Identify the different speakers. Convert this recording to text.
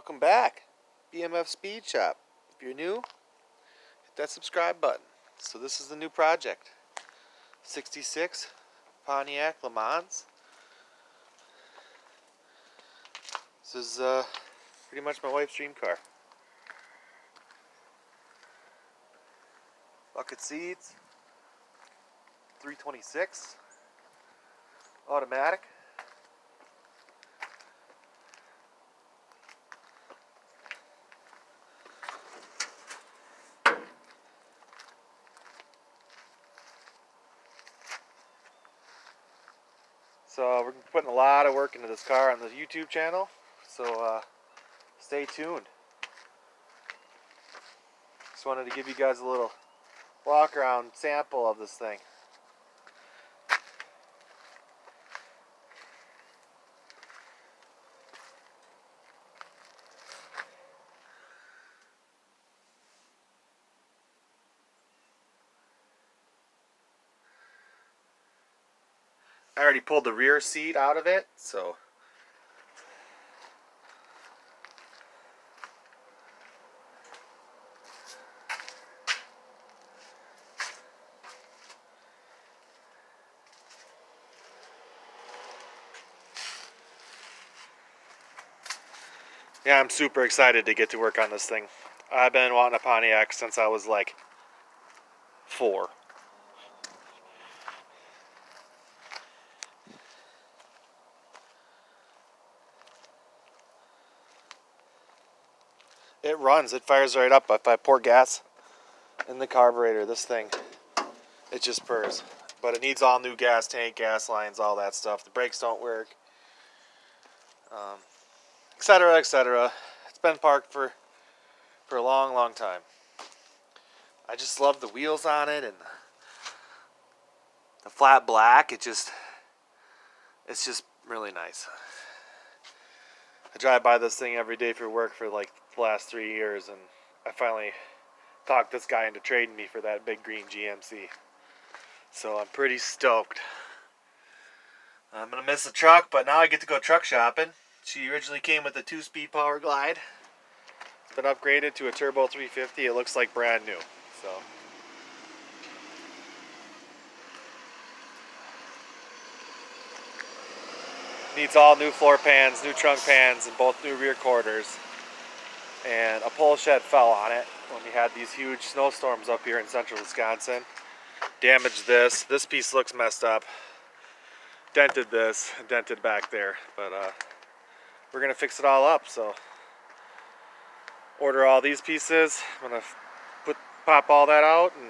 Speaker 1: Welcome back, BMF Speed Shop. If you're new, hit that subscribe button. So this is the new project. 66 Pontiac LeMans. This is pretty much my wife's dream car. Bucket seats, 326, automatic. So we're putting a lot of work into this car on the YouTube channel, so stay tuned. Just wanted to give you guys a little walk around sample of this thing. I already pulled the rear seat out of it, so yeah, I'm super excited to get to work on this thing. I've been wanting a Pontiac since I was like 4. It runs, it fires right up. If I pour gas in the carburetor, this thing, it just purrs. But it needs all new gas tank, gas lines, all that stuff. The brakes don't work, etc., etc. It's been parked for a long time. I just love the wheels on it and the flat black. It's just really nice. I drive by this thing every day for work for like the last 3 years, and I finally talked this guy into trading me for that big green GMC. So I'm pretty stoked. I'm gonna miss the truck, but now I get to go truck shopping. She originally came with a 2-speed powerglide. It's been upgraded to a turbo 350. It looks like brand new. So needs all new floor pans, new trunk pans, and both new rear quarters. And a pole shed fell on it when we had these huge snowstorms up here in central Wisconsin. Damaged this. This piece looks messed up. Dented this, dented back there. But we're gonna fix it all up. So order all these pieces. I'm gonna pop all that out and